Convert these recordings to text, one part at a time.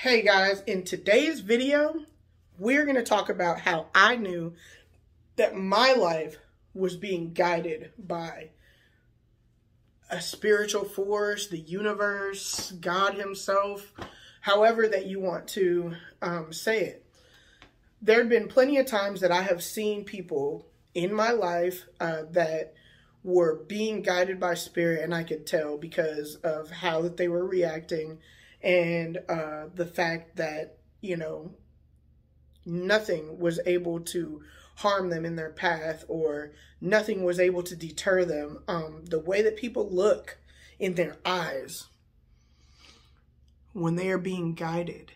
Hey guys, in today's video, we're going to talk about how I knew that my life was being guided by a spiritual force, the universe, God himself, however that you want to say it. There have been plenty of times that I have seen people in my life that were being guided by spirit, and I could tell because of how that they were reacting and the fact that, you know, nothing was able to harm them in their path, or nothing was able to deter them. The way that people look in their eyes when they are being guided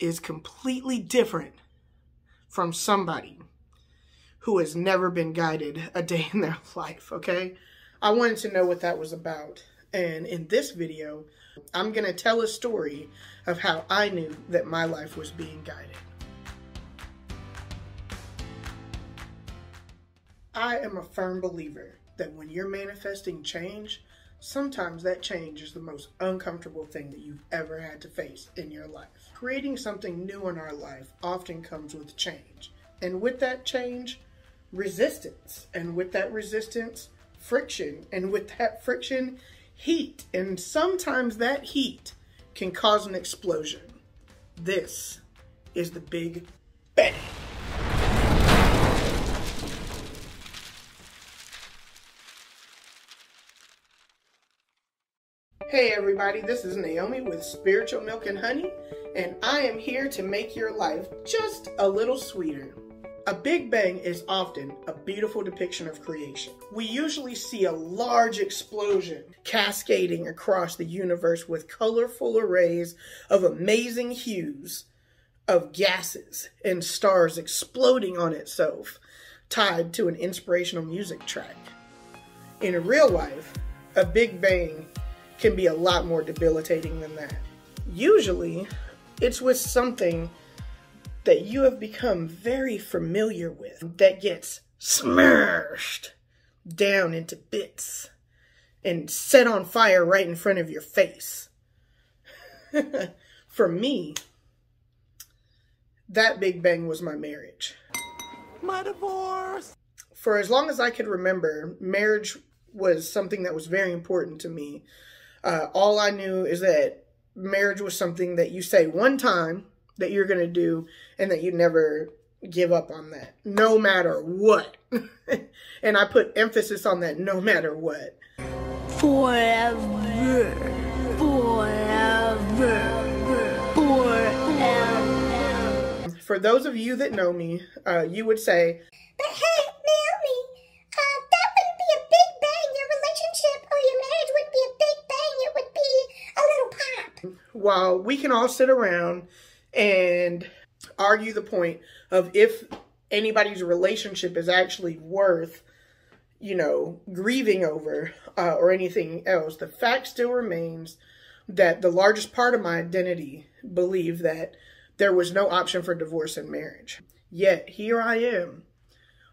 is completely different from somebody who has never been guided a day in their life, okay? I wanted to know what that was about. And in this video, I'm going to tell a story of how I knew that my life was being guided. I am a firm believer that when you're manifesting change, sometimes that change is the most uncomfortable thing that you've ever had to face in your life. Creating something new in our life often comes with change. And with that change, resistance. And with that resistance, friction. And with that friction, heat. And sometimes that heat can cause an explosion. This is the Big Bang. Hey everybody, this is Naomi with Spiritual Milk and Honey, and I am here to make your life just a little sweeter. A Big Bang is often a beautiful depiction of creation. We usually see a large explosion cascading across the universe with colorful arrays of amazing hues of gases and stars exploding on itself, tied to an inspirational music track. In real life, a Big Bang can be a lot more debilitating than that. Usually, it's with something that you have become very familiar with that gets smashed down into bits and set on fire right in front of your face. For me, that Big Bang was my marriage. My divorce! For as long as I could remember, marriage was something that was very important to me. All I knew is that marriage was something that you say one time that you're going to do, and that you never give up on that, no matter what. And I put emphasis on that, no matter what. Forever. Forever. Forever. For those of you that know me, you would say, but hey, Naomi, that wouldn't be a big bang. Your relationship or your marriage wouldn't be a big bang. It would be a little pop. While we can all sit around and argue the point of if anybody's relationship is actually worth, you know, grieving over or anything else, the fact still remains that the largest part of my identity believed that there was no option for divorce in marriage. Yet here I am,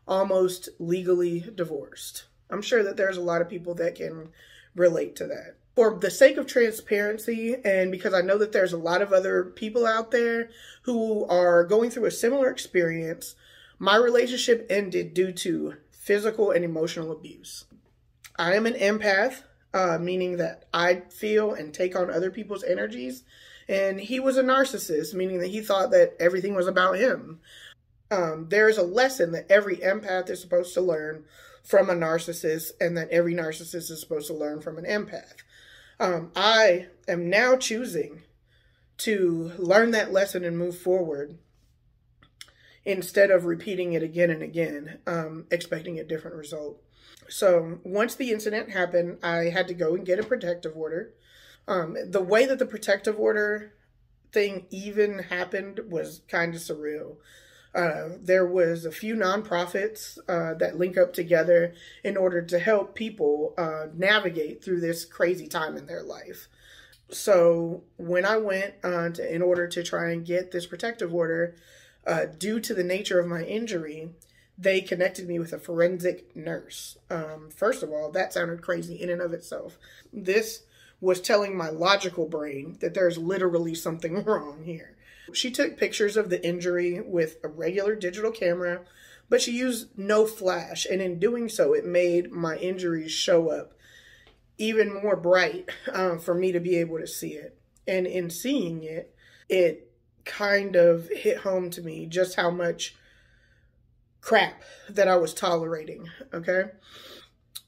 almost legally divorced. I'm sure that there's a lot of people that can relate to that. For the sake of transparency, and because I know that there's a lot of other people out there who are going through a similar experience, my relationship ended due to physical and emotional abuse. I am an empath, meaning that I feel and take on other people's energies, and he was a narcissist, meaning that he thought that everything was about him. There is a lesson that every empath is supposed to learn from a narcissist, and that every narcissist is supposed to learn from an empath. I am now choosing to learn that lesson and move forward instead of repeating it again and again, expecting a different result. So once the incident happened, I had to go and get a protective order. The way that the protective order thing even happened was kind of surreal. There was a few nonprofits that link up together in order to help people navigate through this crazy time in their life. So when I went in order to try and get this protective order, due to the nature of my injury, they connected me with a forensic nurse. First of all, that sounded crazy in and of itself. This was telling my logical brain that there's literally something wrong here. She took pictures of the injury with a regular digital camera, but she used no flash. And in doing so, it made my injuries show up even more bright for me to be able to see it. And in seeing it, it kind of hit home to me just how much crap that I was tolerating, okay?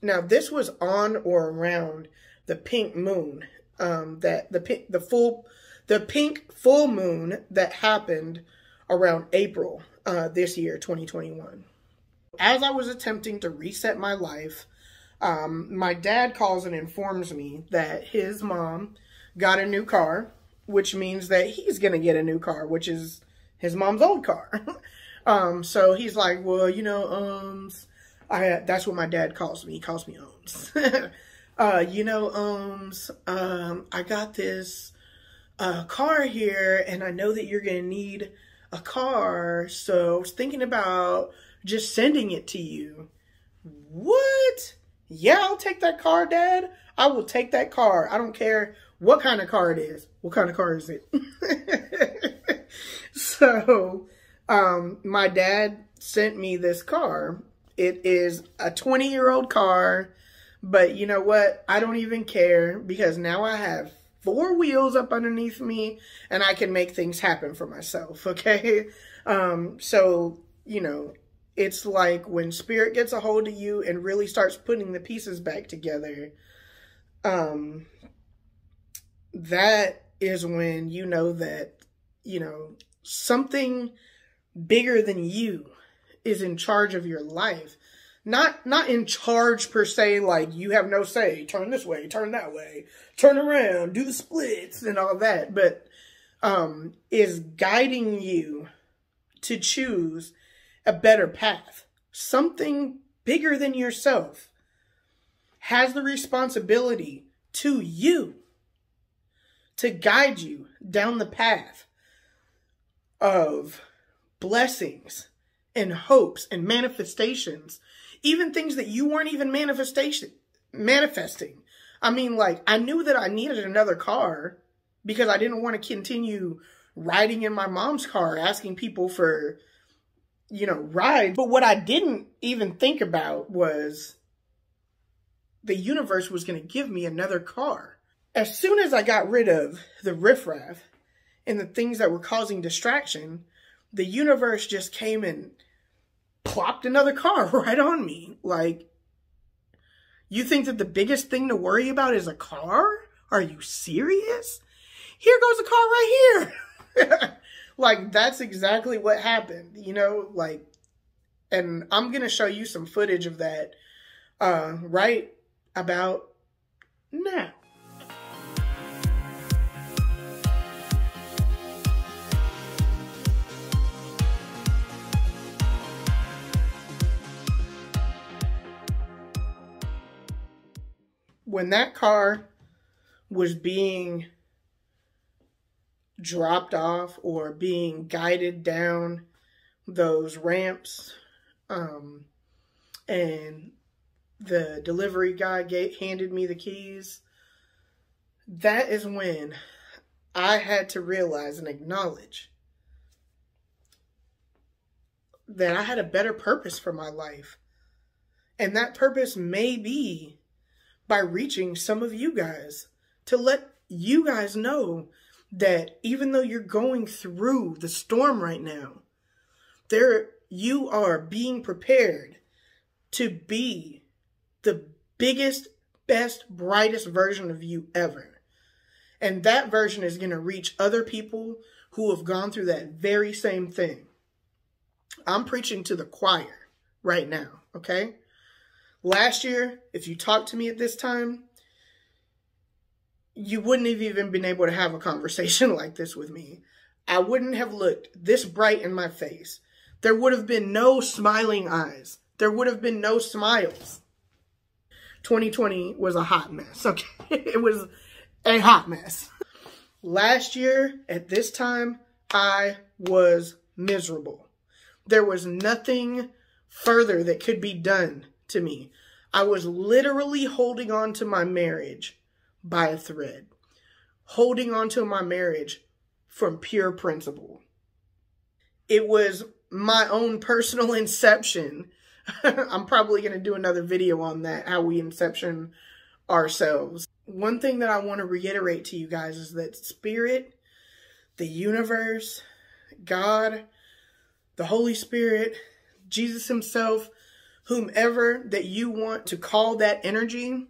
Now, this was on or around the pink moon, the pink full moon that happened around April this year, 2021. As I was attempting to reset my life, my dad calls and informs me that his mom got a new car, which means that he's going to get a new car, which is his mom's old car. So he's like, well, you know, that's what my dad calls me. He calls me you know, I got this car here, and I know that you're going to need a car, so I was thinking about just sending it to you. What? Yeah, I'll take that car, Dad. I will take that car. I don't care what kind of car it is. What kind of car is it? So, my dad sent me this car. It is a 20-year-old car, but you know what? I don't even care because now I have 4 wheels up underneath me and I can make things happen for myself, okay? So, you know, it's like when spirit gets a hold of you and really starts putting the pieces back together, that is when you know that, you know, something bigger than you is in charge of your life. Not in charge per se, like you have no say, turn this way, turn that way, turn around, do the splits and all that, but is guiding you to choose a better path. Something bigger than yourself has the responsibility to you to guide you down the path of blessings and hopes and manifestations, even things that you weren't even manifesting. I mean, like, I knew that I needed another car because I didn't want to continue riding in my mom's car, asking people for, you know, rides. But what I didn't even think about was the universe was going to give me another car. As soon as I got rid of the riffraff and the things that were causing distraction, the universe just came and plopped another car right on me. Like, you think that the biggest thing to worry about is a car? Are you serious? Here goes a car right here. Like, that's exactly what happened, you know, like, and I'm going to show you some footage of that right about now. When that car was being dropped off or being guided down those ramps, and the delivery guy handed me the keys, that is when I had to realize and acknowledge that I had a better purpose for my life. And that purpose may be by reaching some of you guys to let you guys know that even though you're going through the storm right now, you are being prepared to be the biggest, best, brightest version of you ever. And that version is going to reach other people who have gone through that very same thing. I'm preaching to the choir right now, okay? Last year, if you talked to me at this time, you wouldn't have even been able to have a conversation like this with me. I wouldn't have looked this bright in my face. There would have been no smiling eyes. There would have been no smiles. 2020 was a hot mess, okay? It was a hot mess. Last year, at this time, I was miserable. There was nothing further that could be done to me. I was literally holding on to my marriage by a thread, holding on to my marriage from pure principle. It was my own personal inception. I'm probably going to do another video on that, how we inception ourselves. One thing that I want to reiterate to you guys is that Spirit, the universe, God, the Holy Spirit, Jesus himself, whomever that you want to call that energy,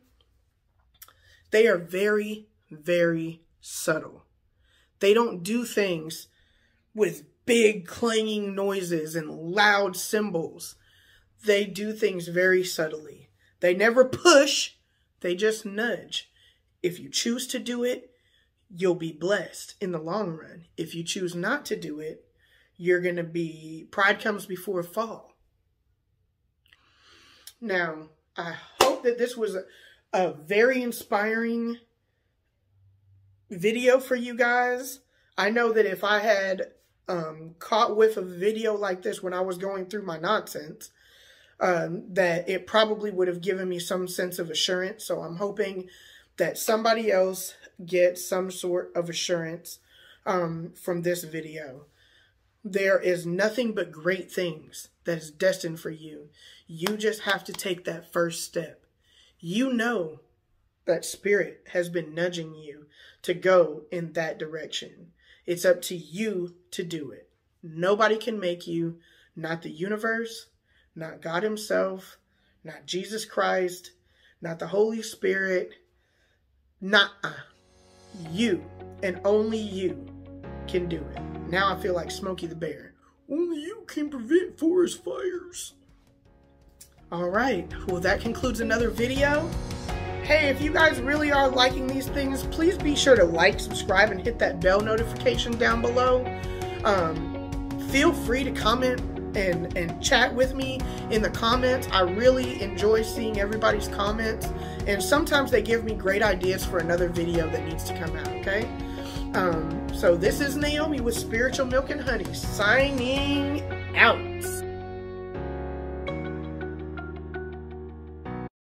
they are very, very subtle. They don't do things with big clanging noises and loud cymbals. They do things very subtly. They never push, they just nudge. If you choose to do it, you'll be blessed in the long run. If you choose not to do it, you're going to be, pride comes before a fall. Now, I hope that this was a very inspiring video for you guys. I know that if I had caught with a video like this when I was going through my nonsense, that it probably would have given me some sense of assurance. So I'm hoping that somebody else gets some sort of assurance from this video. There is nothing but great things that is destined for you. You just have to take that first step. You know that Spirit has been nudging you to go in that direction. It's up to you to do it. Nobody can make you, not the universe, not God himself, not Jesus Christ, not the Holy Spirit, not you, and only you can do it. Now I feel like Smokey the Bear. Only you can prevent forest fires. All right, well, that concludes another video. Hey, if you guys really are liking these things, please be sure to like, subscribe, and hit that bell notification down below. Feel free to comment and chat with me in the comments. I really enjoy seeing everybody's comments, and sometimes they give me great ideas for another video that needs to come out, okay? So this is Naomi with Spiritual Milk and Honey, signing out.